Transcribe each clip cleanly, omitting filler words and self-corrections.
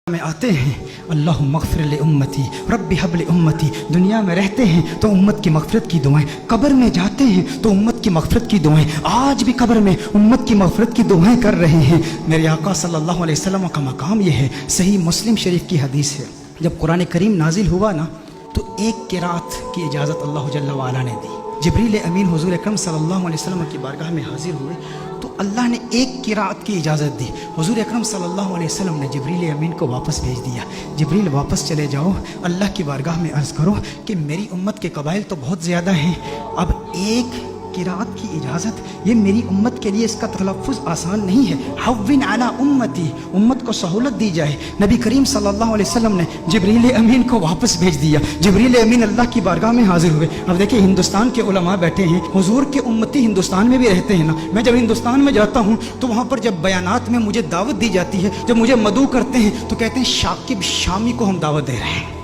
میں آتے ہیں اللہم اغفر لامتی رب ہب لامتی، دنیا میں رہتے ہیں تو امت کی مغفرت کی دعائیں، قبر میں جاتے ہیں تو امت کی مغفرت کی دعائیں، آج بھی قبر میں امت کی مغفرت کی دعائیں کر رہے ہیں۔ میرے آقا صلی اللہ علیہ وسلم کا مقام یہ ہے، صحیح مسلم شریف کی حدیث ہے، جب قرآن کریم نازل ہوا نا تو ایک قرات کی اجازت اللہ جل وعلا نے دی۔ جبریل امین حضور اکرم صلی اللہ علیہ وسلم کی بارگاہ میں حاضر ہوئے تو اللہ نے ایک قرات کی اجازت دی۔ حضور اکرم صلی اللہ علیہ وسلم نے جبریل امین کو واپس بھیج دیا، جبریل واپس چلے جاؤ، اللہ کی بارگاہ میں عرض کرو کہ میری امت کے قبائل تو بہت زیادہ ہیں، اب ایک قرات کی اجازت، یہ میری امت کے لیے اس کا تلفظ آسان نہیں ہے، حوّن علی امتی، امت کو سہولت دی جائے۔ نبی کریم صلی اللہ علیہ وسلم نے جبریل امین کو واپس بھیج دیا، جبریل امین اللہ کی بارگاہ میں حاضر ہوئے۔ اب دیکھیں ہندوستان کے علماء بیٹھے ہیں، حضور کے امتی ہندوستان میں بھی رہتے ہیں نا، میں جب ہندوستان میں جاتا ہوں تو وہاں پر جب بیانات میں مجھے دعوت دی جاتی ہے، جب مجھے مدعو کرتے ہیں تو کہتے ہیں شاکب شامی کو ہم دعوت دے رہے ہیں۔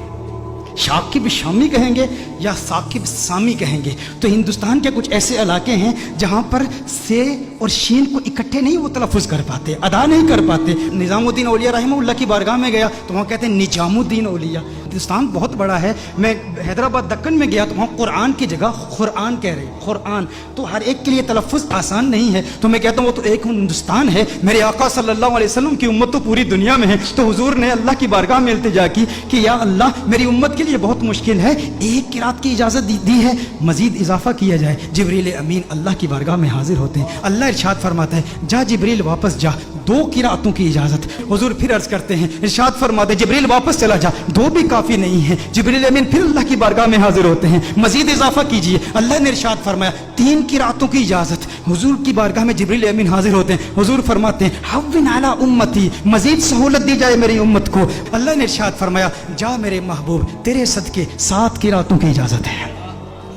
شاکب شامی کہیں گے یا ثاقب سامی کہیں گے؟ تو ہندوستان کے کچھ ایسے علاقے ہیں جہاں پر سے اور شین کو اکٹھے نہیں وہ تلفظ کر پاتے، ادا نہیں کر پاتے۔ نظام الدین اولیاء رحمہ اللہ کی بارگاہ میں گیا تو وہاں کہتے ہیں نجام الدین اولیاء۔ ہندوستان بہت بڑا ہے، میں حیدرآباد دکن میں گیا تو وہاں قرآن کی جگہ قرآن کہہ رہے ہیں، قرآن، تو ہر ایک کے لیے تلفظ آسان نہیں ہے۔ تو میں کہتا ہوں وہ تو ایک ہندوستان ہے، میرے آقا صلی اللہ علیہ وسلم کی امت تو پوری دنیا میں ہے۔ تو حضور نے اللہ کی بارگاہ میں التجا کی کہ یا اللہ میری امت کے لیے بہت مشکل ہے، ایک قرات کی اجازت دی ہے، مزید اضافہ کیا جائے۔ جبریل امین اللہ کی بارگاہ میں حاضر ہوتے ہیں، اللہ ارشاد فرماتا ہے جا جبریل واپس جا، دو قراتوں کی اجازت۔ حضور پھر عرض کرتے ہیں، ارشاد فرماتے ہیں جبریل واپس چلا جا، دو بھی کافی نہیں ہے۔ جبریل امین پھر اللہ کی بارگاہ میں حاضر ہوتے ہیں، مزید اضافہ کیجئے۔ اللہ نے ارشاد فرمایا تین قراتوں کی اجازت۔ حضور کی بارگاہ میں جبریل امین حاضر ہوتے ہیں، حضور فرماتے ہیں حوّن علی امتی، مزید سہولت دی جائے میری امت کو۔ اللہ نے ارشاد فرمایا جا میرے محبوب تیرے صدقے 7 قراتوں کی اجازت ہے۔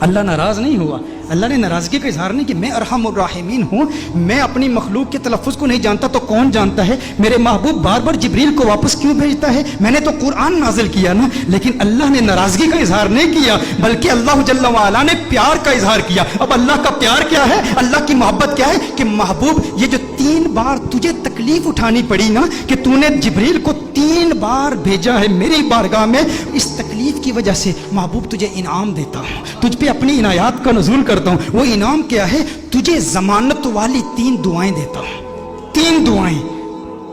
اللہ ناراض نہیں ہوا، اللہ نے ناراضگی کا اظہار نہیں کہ میں ارحم الراحمین ہوں، میں اپنی مخلوق کے تلفظ کو نہیں جانتا تو کون جانتا ہے؟ میرے محبوب بار بار جبریل کو واپس کیوں بھیجتا ہے؟ میں نے تو قرآن نازل کیا نا، لیکن اللہ نے ناراضگی کا اظہار نہیں کیا، بلکہ اللہ جل وعلا نے پیار کا اظہار کیا۔ اب اللہ کا پیار کیا ہے، اللہ کی محبت کیا ہے کہ محبوب یہ جو 3 بار تجھے تکلیف اٹھانی پڑی نا کہ تو نے جبریل کو 3 بار بھیجا ہے میری بارگاہ میں، اس تکلیف کی وجہ سے محبوب تجھے انعام دیتا ہوں، تجھ پہ اپنی عنایات کا نزول کرتا ہوں۔ وہ انعام کیا ہے؟ تجھے ضمانت والی 3 دعائیں دیتا ہوں، 3 دعائیں۔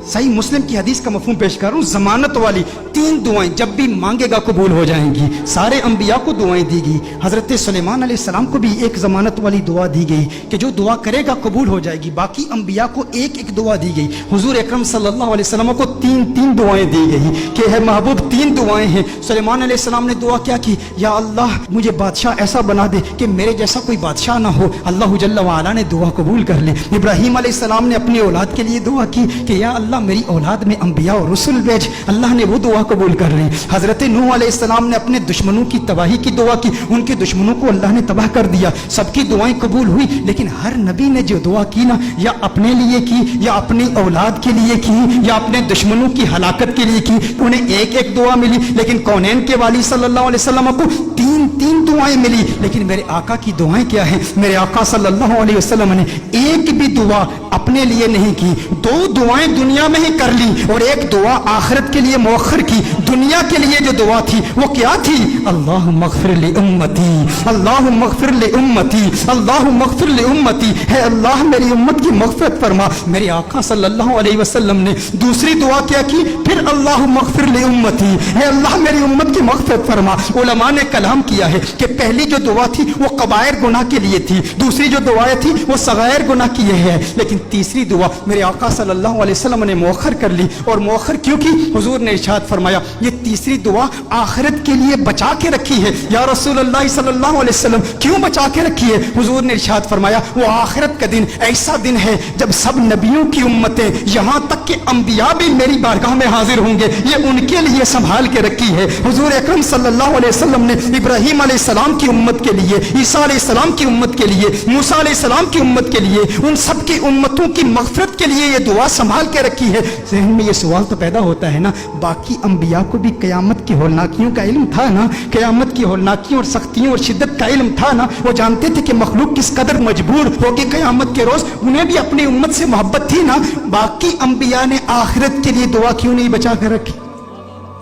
صحیح مسلم کی حدیث کا مفہوم پیش کر رہا ہوں، ضمانت والی 3 دعائیں، جب بھی مانگے گا قبول ہو جائیں گی۔ سارے انبیاء کو دعائیں دی گئی، حضرت سلیمان علیہ السلام کو بھی ایک ضمانت والی دعا دی گئی کہ جو دعا کرے گا قبول ہو جائے گی، باقی انبیاء کو ایک ایک دعا دی گئی۔ حضور اکرم صلی اللہ علیہ وسلم کو 3 دعائیں دی گئی کہ ہے محبوب 3 دعائیں ہیں۔ سلیمان علیہ السلام نے دعا کیا کی؟ یا اللہ مجھے بادشاہ ایسا بنا دے کہ میرے جیسا کوئی بادشاہ نہ ہو۔ اللہ جل وعلا نے دعا قبول کر لی۔ ابراہیم علیہ السلام نے اپنی اولاد کے لیے دعا کی کہ یا اللہ میری اولاد میں انبیاء اور رسول بھیج، اللہ نے وہ دعا قبول کر لی۔ حضرت نوح علیہ السلام نے اپنے دشمنوں کی تباہی کی دعا کی، ان کے دشمنوں کو اللہ نے تباہ کر دیا، سب کی دعائیں قبول ہوئی، لیکن ہر نبی نے جو دعا کی نا، یا اپنے لیے کی یا اپنی اولاد کے لیے کی یا اپنے دشمنوں کی ہلاکت کے لیے کی، انہیں ایک ایک دعا ملی، لیکن کونین کے والی صلی اللہ علیہ وسلم کو 3 دعائیں ملی۔ لیکن میرے آقا کی دعائیں کیا ہیں؟ میرے آقا صلی اللہ علیہ وسلم نے ایک بھی دعا اپنے لیے نہیں کی، 2 دعائیں دنیا میں ہی کر لی اور ایک دعا آخرت کے لیے مؤخر کی۔ دنیا کے لیے جو دعا تھی وہ کیا تھی؟ اللہم اغفر لامتی، اللہم اغفر لامتی، اللہم اغفر لامتی، ہے اللہ میری امت کی مغفرت فرما۔ میرے آقا صلی اللہ علیہ وسلم نے دوسری دعا کیا کی؟ پھر اللہم اغفر لامتی، ہے اللہ میری امت کی مغفرت فرما۔ علماء نے کلام کیا ہے کہ پہلی جو دعا تھی وہ کبائر گناہ کے لیے تھی، دوسری جو دعائیں تھی وہ صغائر گناہ کی ہے، لیکن تیسری دعا میرے آقا صلی اللہ علیہ وسلم نے مؤخر کر لی۔ اور مؤخر کیوں کی؟ حضور نے ارشاد فرمایا یہ تیسری دعا آخرت کے لیے بچا کے رکھی ہے۔ یا رسول اللہ صلی اللہ علیہ وسلم کیوں بچا کے رکھی ہے؟ حضور نے ارشاد فرمایا وہ آخرت کا دن ایسا دن ہے جب سب نبیوں کی امتیں یہاں تک کہ انبیاء بھی میری بارگاہ میں حاضر ہوں گے، یہ ان کے لیے سنبھال کے رکھی ہے۔ حضور اکرم صلی اللہ علیہ وسلم نے ابراہیم علیہ السلام کی امت کے لیے، عیسیٰ علیہ السلام کی امت کے لیے، موسیٰ علیہ السلام کی امت کے لیے، ان سب کی امتوں کی مغفرت کے لیے یہ دعا سنبھال کے رکھی ہے۔ ذہن میں یہ سوال تو پیدا ہوتا ہے نا، باقی انبیاء کو بھی قیامت کی ہولناکیوں کا علم تھا نا، قیامت کی ہولناکیوں اور سختیوں اور شدت کا علم تھا نا، وہ جانتے تھے کہ مخلوق کس قدر مجبور ہوگی قیامت کے روز، انہیں بھی اپنی امت سے محبت تھی نا۔ باقی انبیاء نے آخرت کے لیے دعا کیوں نہیں بچا کر رکھی؟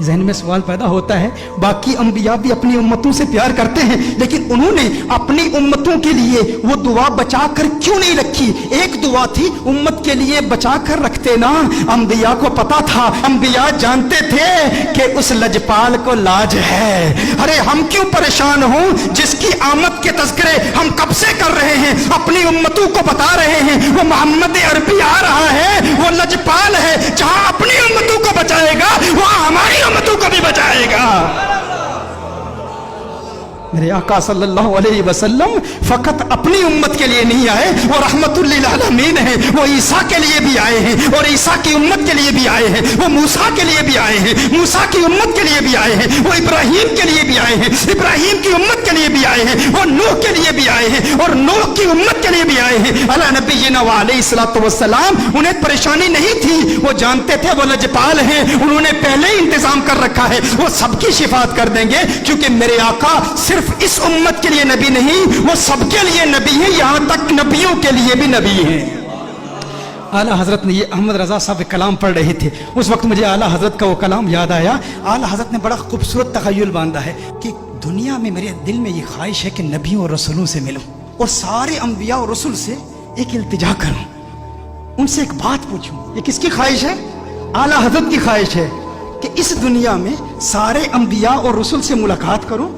ذہن میں سوال پیدا ہوتا ہے، باقی انبیاء بھی اپنی امتوں سے پیار کرتے ہیں، لیکن انہوں نے اپنی امتوں کے لیے وہ دعا بچا کر کیوں نہیں رکھی؟ ایک دعا تھی امت کے لیے بچا کر رکھتے نا۔ انبیاء کو پتا تھا، انبیاء جانتے تھے کہ اس لجپال کو لاج ہے۔ ارے ہم کیوں پریشان ہوں جس کی آمد کے تذکرے ہم کب سے کر رہے ہیں، اپنی امتوں کو بتا رہے ہیں وہ محمد عربی آ رہا ہے، وہ لجپال ہے، جہاں اپنی امتوں کو بچائے گا وہاں ہماری امتوں کو بھی بچائے گا۔ میرے آقا صلی اللہ علیہ وسلم فقط اپنی امت کے لیے نہیں آئے، وہ رحمت للعالمین ہیں، وہ عیسیٰ کے لیے بھی آئے ہیں اور عیسیٰ کی امت کے لیے بھی آئے ہیں، وہ موسیٰ کے لیے بھی آئے ہیں، موسیٰ کی امت کے لیے بھی آئے ہیں، وہ ابراہیم کے لیے بھی آئے ہیں، ابراہیم کی امت کے لیے بھی آئے ہیں، وہ نوح کے لیے بھی آئے ہیں اور نوح کی امت کے لیے بھی آئے ہیں۔ علی نبینا وعلیہ الصلوۃ والسلام انہیں پریشانی نہیں تھی، وہ جانتے تھے وہ لجپال ہیں، انہوں نے پہلے ہی انتظام کر رکھا ہے، وہ سب کی شفاعت کر دیں گے، کیونکہ میرے آقا صرف اس امت کے لیے نبی نہیں، وہ سب کے لیے نبی ہیں، یہاں تک نبیوں کے لیے بھی نبی ہیں۔ اعلیٰ حضرت نے یہ احمد رضا صاحب کلام پڑھ رہے تھے، اس وقت مجھے اعلیٰ حضرت کا وہ کلام یاد آیا۔ اعلیٰ حضرت نے بڑا خوبصورت تخیل باندھا ہے کہ دنیا میں میرے دل میں یہ خواہش ہے کہ نبیوں اور رسولوں سے ملوں اور سارے انبیاء اور رسول سے ایک التجا کروں، ان سے ایک بات پوچھوں۔ یہ کس کی خواہش ہے؟ اعلیٰ حضرت کی خواہش ہے کہ اس دنیا میں سارے انبیاء اور رسول سے ملاقات کروں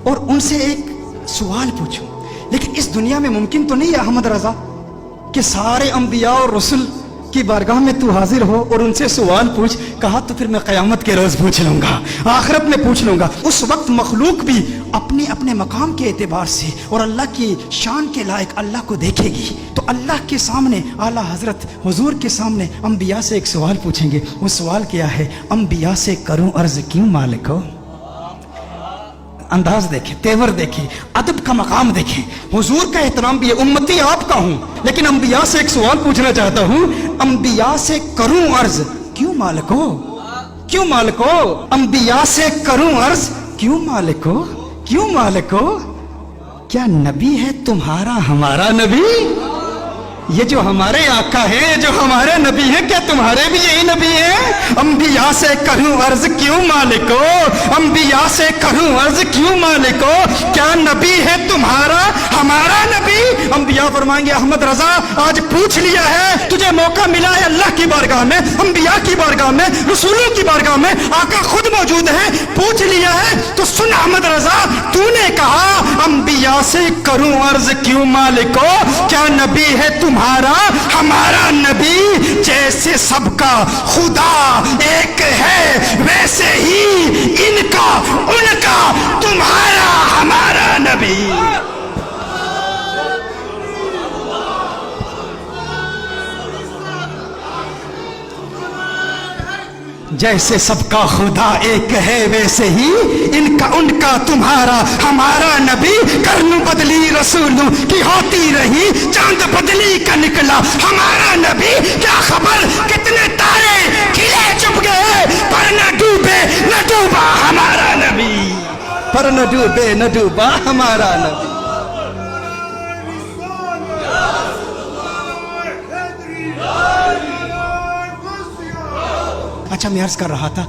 اور ان سے ایک سوال پوچھوں۔ لیکن اس دنیا میں ممکن تو نہیں ہے احمد رضا کہ سارے انبیاء اور رسول کی بارگاہ میں تو حاضر ہو اور ان سے سوال پوچھ۔ کہا تو پھر میں قیامت کے روز پوچھ لوں گا، آخرت میں پوچھ لوں گا۔ اس وقت مخلوق بھی اپنے اپنے مقام کے اعتبار سے اور اللہ کی شان کے لائق اللہ کو دیکھے گی، تو اللہ کے سامنے اعلیٰ حضرت حضور کے سامنے انبیاء سے ایک سوال پوچھیں گے۔ وہ سوال کیا ہے؟ انبیاء سے کروں عرض کیوں مالک ہو؟ انداز دیکھیں، تیور دیکھیں، ادب کا مقام دیکھیں، حضور کا احترام بھی ہے۔ امتی آپ کا ہوں لیکن انبیاء سے ایک سوال پوچھنا چاہتا ہوں، انبیاء سے کروں عرض کیوں مالک ہو؟ کیوں مالک ہو؟ انبیاء سے کروں عرض کیوں مالک ہو؟ کیوں مالک ہو؟ کیا نبی ہے تمہارا ہمارا نبی؟ یہ جو ہمارے آقا ہیں، جو ہمارے نبی ہیں، کیا تمہارے بھی یہی نبی ہیں؟ انبیاء سے کروں عرض کیوں مالک ہو؟ انبیاء سے کروں عرض کیوں مالک ہو؟ کیا نبی ہے تمہارا ہمارا نبی؟ انبیاء فرمائیں گے احمد رضا آج پوچھ لیا ہے، تجھے موقع ملا ہے اللہ کی بارگاہ میں، انبیاء کی بارگاہ میں، رسولوں کی بارگاہ میں، آقا خود موجود ہیں، پوچھ لیا ہے تو سن احمد رضا، تو نے کہا انبیاء سے کروں عرض کیوں مالک ہو؟ کیا نبی ہے تمہارا ہمارا نبی؟ جیسے سب کا خدا ایک ہے ویسے ہی ان کا ان کا تمہارا ہمارا نبی۔ جیسے سب کا خدا ایک ہے ویسے ہی ان کا تمہارا ہمارا نبی۔ کرنوں بدلی رسولوں کی ہوتی رہی، چاند بدلی کا نکلا ہمارا نبی۔ کیا خبر کتنے تارے کھلے چھپ گئے، پر نہ ڈوبے نہ ڈوبا ہمارا نبی، پر نہ ڈوبے نہ ڈوبا ہمارا نبی۔ اچھا میں عرض کر رہا تھا